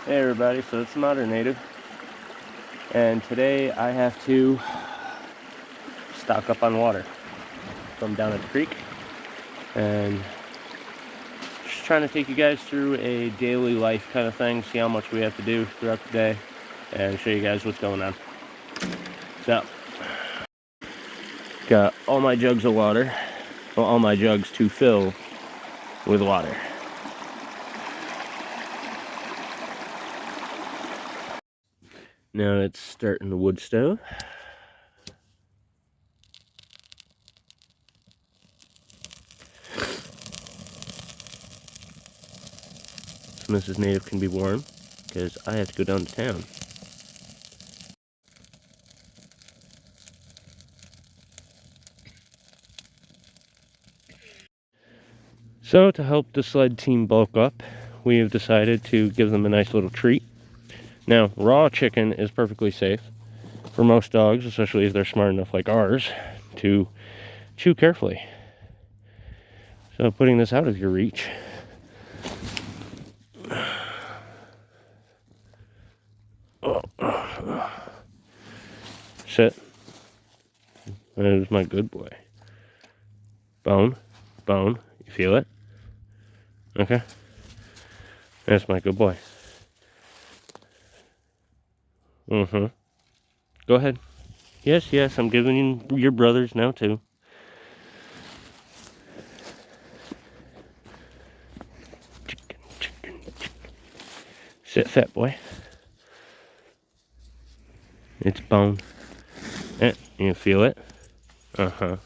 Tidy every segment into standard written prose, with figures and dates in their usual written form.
Hey everybody, so it's TheModernNative, and today I have to stock up on water from down at the creek, and just trying to take you guys through a daily life kind of thing, see how much we have to do throughout the day, and show you guys what's going on. So, got all my jugs of water, well, all my jugs to fill with water. Now it's starting the wood stove. So Mrs. Native can be warm, because I have to go down to town. So to help the sled team bulk up, we have decided to give them a nice little treat. Now, raw chicken is perfectly safe for most dogs, especially if they're smart enough like ours, to chew carefully. So putting this out of your reach, sit. There's my good boy. Bone, bone, you feel it? Okay. That's my good boy. Mm-hmm. Go ahead. Yes, yes, I'm giving you your brothers now too. Chicken, chicken, chicken. Sit, fat boy. It's bone. You feel it? Uh-huh.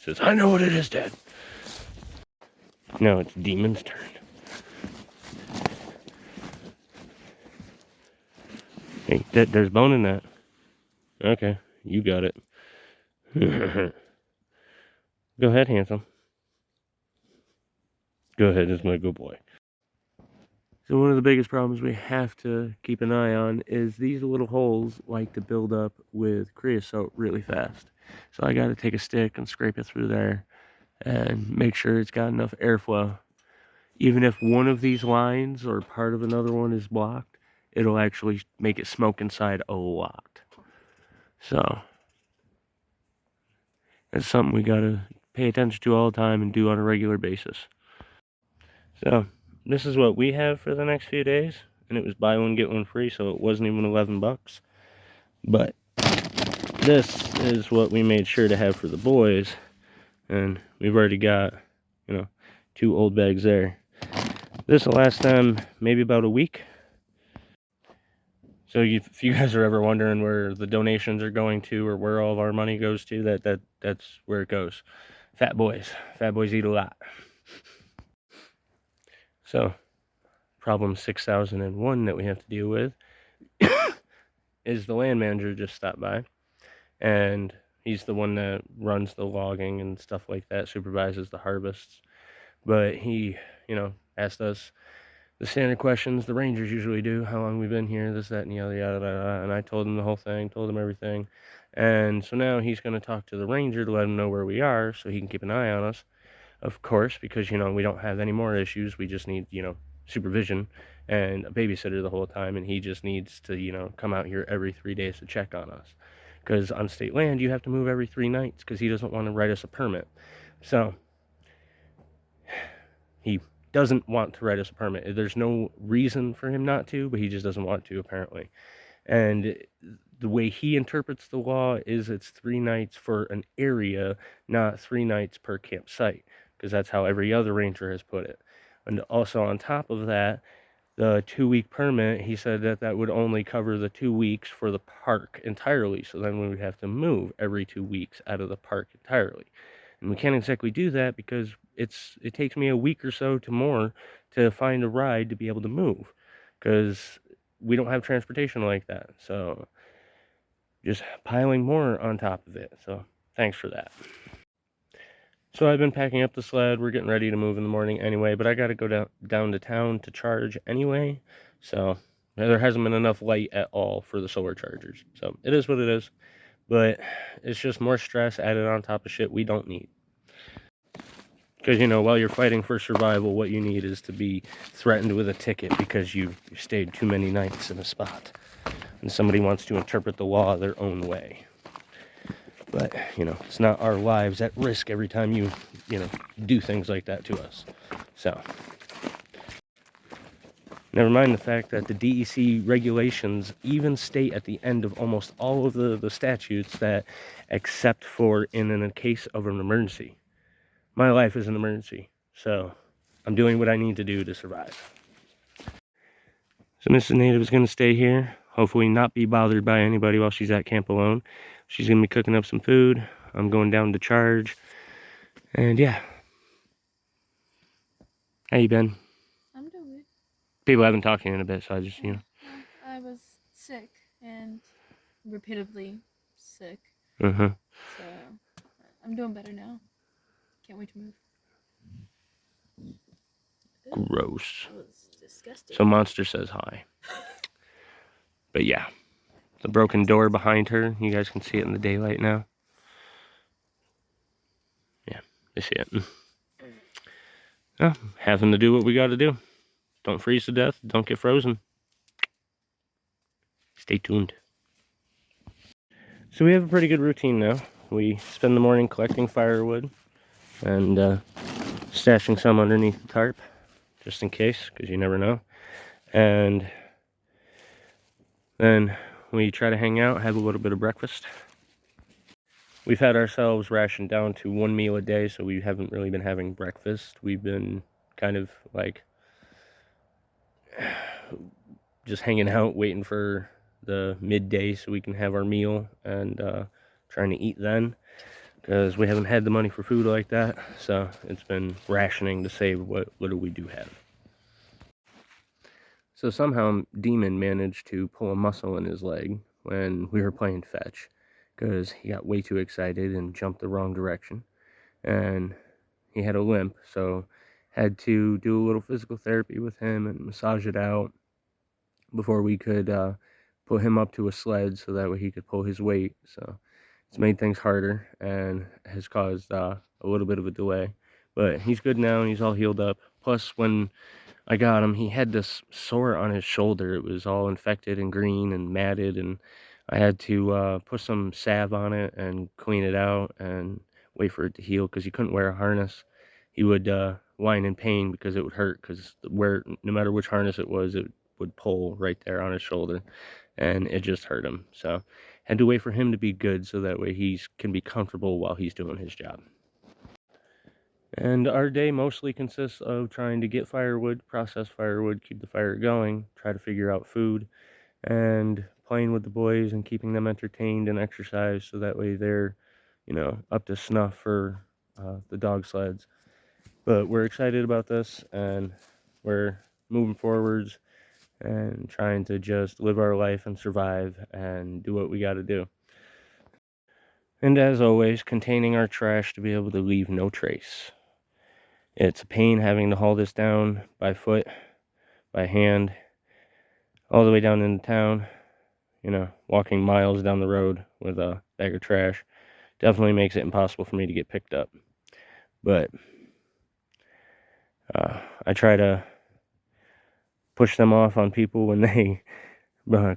Says, I know what it is, Dad. Now it's Demon's turn. Hey, there's bone in that. Okay, you got it. Go ahead, handsome. Go ahead, it's my good boy. So one of the biggest problems we have to keep an eye on is these little holes like to build up with creosote really fast. So I got to take a stick and scrape it through there and make sure it's got enough airflow. Even if one of these lines or part of another one is blocked, it'll actually make it smoke inside a lot. So that's something we got to pay attention to all the time and do on a regular basis. So this is what we have for the next few days, and it was buy one get one free, so it wasn't even 11 bucks. But this is what we made sure to have for the boys, and we've already got, 2 old bags there. This will last them maybe about a week. So if you guys are ever wondering where the donations are going to or where all of our money goes to, that's where it goes. Fat boys eat a lot. So problem 6001 that we have to deal with is the land manager just stopped by, and he's the one that runs the logging and stuff like that, supervises the harvests. But he, asked us the standard questions the rangers usually do: how long we've been here, this, that, and the other, yada, yada. And I told him the whole thing, told him everything. And so now he's going to talk to the ranger to let him know where we are so he can keep an eye on us, of course, because, we don't have any more issues. We just need, supervision and a babysitter the whole time, and he just needs to, come out here every 3 days to check on us. Because on state land, you have to move every 3 nights because he doesn't want to write us a permit. So he doesn't want to write us a permit. There's no reason for him not to, but he just doesn't want to, apparently. And the way he interprets the law is it's 3 nights for an area, not 3 nights per campsite, because that's how every other ranger has put it. And also on top of that, the 2-week permit, he said that would only cover the 2 weeks for the park entirely. So then we would have to move every 2 weeks out of the park entirely. And we can't exactly do that because it takes me a week or so to more to find a ride to be able to move, because we don't have transportation like that. So just piling more on top of it. So thanks for that. So I've been packing up the sled. We're getting ready to move in the morning anyway, but I got to go down to town to charge anyway. So there hasn't been enough light at all for the solar chargers. So it is what it is. But it's just more stress added on top of shit we don't need. Because, you know, while you're fighting for survival, what you need is to be threatened with a ticket because you stayed too many nights in a spot. And somebody wants to interpret the law their own way. But, you know, it's not our lives at risk every time you know, do things like that to us. So, never mind the fact that the DEC regulations even state at the end of almost all of the statutes that except for in a case of an emergency. My life is an emergency, so I'm doing what I need to do to survive. So Mrs. Native is going to stay here, hopefully not be bothered by anybody while she's at camp alone. She's going to be cooking up some food. I'm going down to charge. And yeah. How you been? I'm doing good. People haven't talked to you in a bit, so I just, you know. I was sick and repeatedly sick. Uh-huh. So I'm doing better now. Can't wait to move. Gross. That was disgusting. So Monster says hi. But yeah. The broken door behind her, you guys can see it in the daylight now. Yeah, you see it. Yeah, having to do what we got to do. Don't freeze to death. Don't get frozen. Stay tuned. So we have a pretty good routine now. We spend the morning collecting firewood and stashing some underneath the tarp, just in case, because you never know. And then we try to hang out, have a little bit of breakfast. We've had ourselves rationed down to 1 meal a day, so we haven't really been having breakfast. We've been kind of like just hanging out, waiting for the midday so we can have our meal and trying to eat then, because we haven't had the money for food like that. So it's been rationing to save what do we do have. So somehow Demon managed to pull a muscle in his leg when we were playing fetch, because he got way too excited and jumped the wrong direction, and he had a limp, so had to do a little physical therapy with him and massage it out before we could put him up to a sled so that way he could pull his weight. So it's made things harder and has caused a little bit of a delay, but he's good now and he's all healed up. Plus, when I got him, he had this sore on his shoulder. It was all infected and green and matted, and I had to put some salve on it and clean it out and wait for it to heal, because he couldn't wear a harness. He would whine in pain because it would hurt, because no matter which harness it would pull right there on his shoulder, and it just hurt him. So had to wait for him to be good so that way he can be comfortable while he's doing his job. And our day mostly consists of trying to get firewood, process firewood, keep the fire going, try to figure out food, and playing with the boys and keeping them entertained and exercised so that way they're, you know, up to snuff for the dog sleds. But we're excited about this, and we're moving forwards and trying to just live our life and survive and do what we got to do. And as always, containing our trash to be able to leave no trace. It's a pain having to haul this down by foot, by hand, all the way down into town. You know, walking miles down the road with a bag of trash definitely makes it impossible for me to get picked up. But I try to push them off on people when they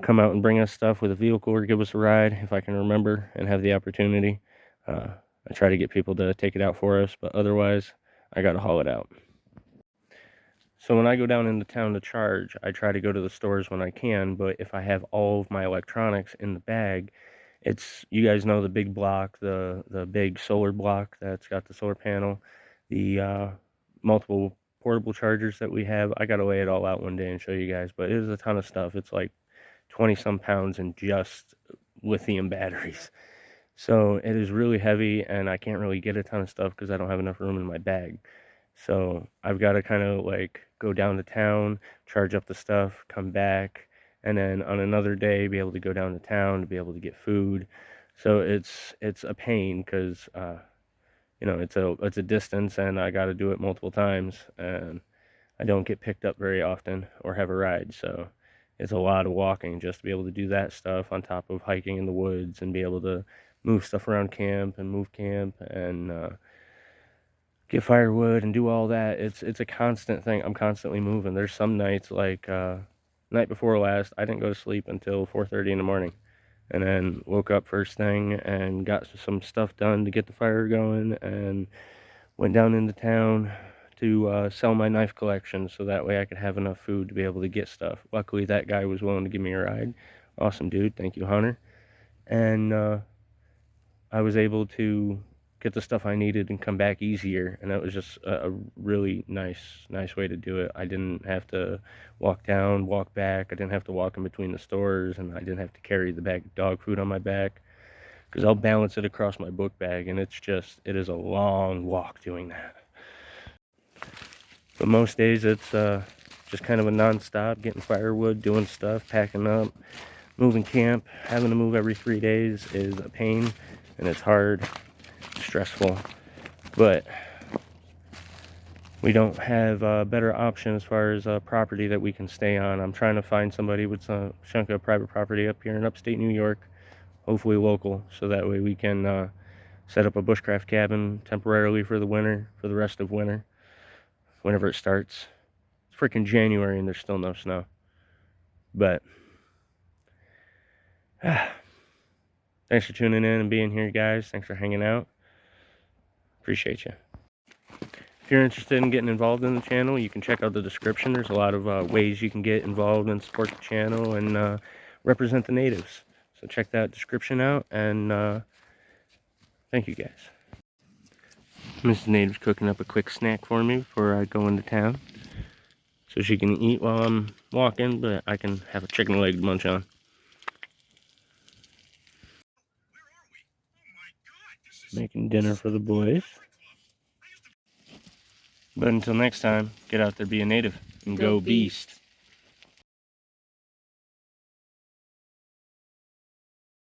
come out and bring us stuff with a vehicle or give us a ride, if I can remember and have the opportunity. I try to get people to take it out for us, but otherwise I gotta haul it out. So when I go down into town to charge, I try to go to the stores when I can, but if I have all of my electronics in the bag, it's, you guys know the big block, the big solar block that's got the solar panel, the multiple portable chargers that we have. I gotta lay it all out one day and show you guys, but it is a ton of stuff. It's like 20 some pounds in just lithium batteries. So it is really heavy, and I can't really get a ton of stuff because I don't have enough room in my bag. So I've got to kind of like go down to town, charge up the stuff, come back, and then on another day be able to go down to town to be able to get food. So it's a pain because you know, it's a distance, and I got to do it multiple times, and I don't get picked up very often or have a ride. So it's a lot of walking just to be able to do that stuff on top of hiking in the woods and be able to move stuff around camp and move camp and get firewood and do all that. It's a constant thing. I'm constantly moving. There's some nights, like night before last, I didn't go to sleep until 4:30 in the morning, and then woke up first thing and got some stuff done to get the fire going, and went down into town to sell my knife collection so that way I could have enough food to be able to get stuff. Luckily, that guy was willing to give me a ride. Awesome dude. Thank you, Hunter. And I was able to get the stuff I needed and come back easier, and that was just a really nice way to do it. I didn't have to walk down, walk back. I didn't have to walk in between the stores, and I didn't have to carry the bag of dog food on my back, because I'll balance it across my book bag, and it is a long walk doing that. But most days it's just kind of a non-stop, getting firewood, doing stuff, packing up, moving camp. Having to move every 3 days is a pain, and it's hard, stressful, but we don't have a better option as far as property that we can stay on. I'm trying to find somebody with some chunk of private property up here in upstate New York, hopefully local, so that way we can set up a bushcraft cabin temporarily for the winter, for the rest of winter, whenever it starts. It's freaking January and there's still no snow. But thanks for tuning in and being here, guys. Thanks for hanging out. Appreciate you. If you're interested in getting involved in the channel, you can check out the description. There's a lot of ways you can get involved and support the channel and represent the natives. So check that description out, and thank you, guys. Mrs. Native's cooking up a quick snack for me before I go into town, so she can eat while I'm walking, but I can have a chicken leg to munch on. Making dinner for the boys. But until next time, get out there, be a native, and go beast.